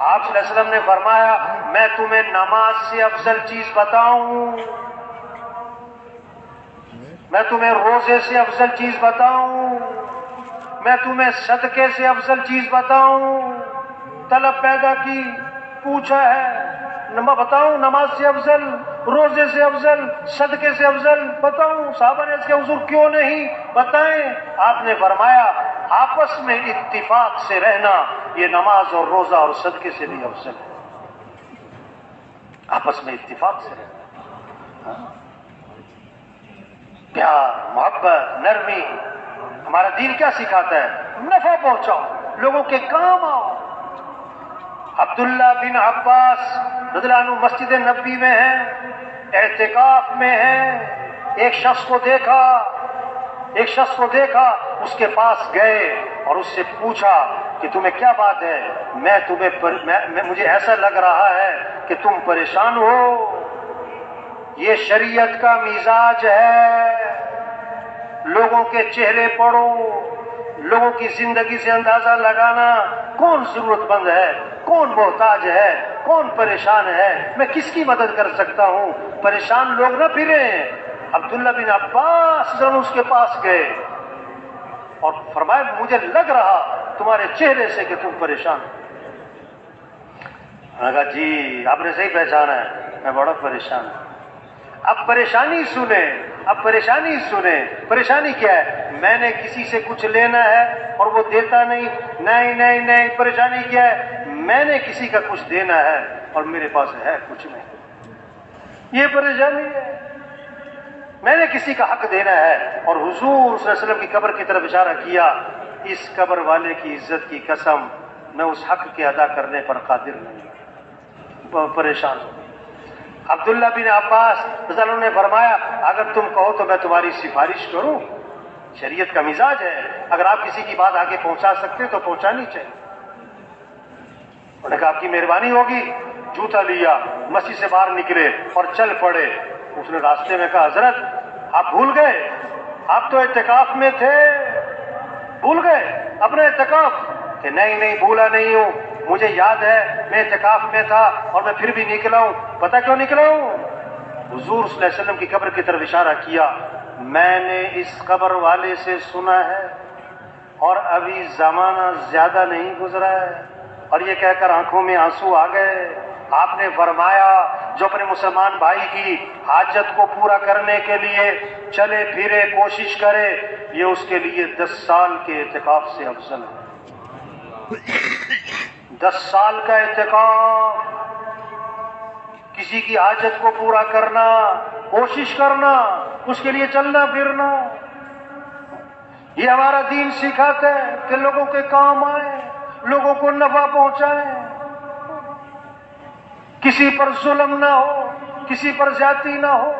آپ صلی اللہ علیہ وسلم نے فرمایا میں تمہیں نماز سے افضل چیز بتاؤں، میں تمہیں روزے سے افضل چیز بتاؤں، میں تمہیں صدقے سے افضل چیز بتاؤں؟ طلب پیدا کی، پوچھا ہے بتاؤں نماز سے افضل، روزے سے افضل، صدقے سے افضل بتاؤں؟ صحابہ نے اس کے حضور کیوں نہیں بتائیں؟ آپ نے فرمایا آپس میں اتفاق سے رہنا یہ نماز اور روزہ اور صدقے سے بھی افضل ہے۔ آپس میں اتفاق سے رہنا، پیار، محبت، نرمی۔ ہمارا دین کیا سکھاتا ہے؟ نفع پہنچاؤ، لوگوں کے کام آؤ۔ عبداللہ بن عباس رضی اللہ عنہ مسجد نبوی میں ہیں، اعتکاف میں ہیں، ایک شخص کو دیکھا، اس کے پاس گئے اور اس سے پوچھا کہ تمہیں کیا بات ہے؟ مجھے ایسا لگ رہا ہے کہ تم پریشان ہو، یہ شریعت کا مزاج ہے، لوگوں کے چہرے پڑھو، لوگوں کی زندگی سے اندازہ لگانا کون ضرورت مند ہے، کون محتاج ہے، کون پریشان ہے، میں کس کی مدد کر سکتا ہوں؟ پریشان لوگ نہ پھریں۔ عبداللہ بن عباس اس کے پاس گئے اور فرمایا مجھے لگ رہا تمہارے چہرے سے کہ تم پریشان ہو۔ میں نے کہا جی آپ نے صحیح پہچانا ہے، میں بڑا پریشان ہوں۔ اب پریشانی سنیں، پریشانی کیا ہے؟ میں نے کسی سے کچھ لینا ہے اور وہ دیتا نہیں، پریشانی کیا ہے؟ میں نے کسی کا کچھ دینا ہے اور میرے پاس ہے کچھ نہیں، یہ پریشانی ہے۔ میں نے کسی کا حق دینا ہے اور حضور صلی اللہ علیہ وسلم کی قبر کی طرف اشارہ کیا، اس قبر والے کی عزت کی قسم میں اس حق کے ادا کرنے پر قادر نہیں، پریشان ہوں۔ عبداللہ بن عباس رضی اللہ عنہ نے فرمایا اگر تم کہو تو میں تمہاری سفارش کروں، شریعت کا مزاج ہے، اگر آپ کسی کی بات آگے پہنچا سکتے تو پہنچانی چاہیے۔ انہوں نے کہا آپ کی مہربانی ہوگی۔ جوتا لیا، مسجد سے باہر نکلے اور چل پڑے۔ اس نے راستے میں کہا حضرت آپ بھول گئے، آپ تو اعتکاف میں تھے، بھول گئے اپنا اعتکاف؟ کہ نہیں بھولا نہیں ہوں، مجھے یاد ہے میں اعتکاف میں تھا اور میں پھر بھی نکلا ہوں۔ پتہ کیوں نکلا ہوں؟ حضور صلی اللہ علیہ وسلم کی قبر کی طرف اشارہ کیا، میں نے اس قبر والے سے سنا ہے اور ابھی زمانہ زیادہ نہیں گزرا ہے، اور یہ کہہ کر آنکھوں میں آنسو آ گئے۔ آپ نے فرمایا جو اپنے مسلمان بھائی کی حاجت کو پورا کرنے کے لیے چلے پھرے کوشش کرے، یہ اس کے لیے 10 سال کے اعتکاف سے افضل ہے۔ 10 سال کا اعتکاف، کسی کی حاجت کو پورا کرنا، کوشش کرنا، اس کے لیے چلنا پھرنا، یہ ہمارا دین سکھاتا ہے کہ لوگوں کے کام آئیں، لوگوں کو نفع پہنچائیں، کسی پر ظلم نہ ہو، کسی پر زیادتی نہ ہو۔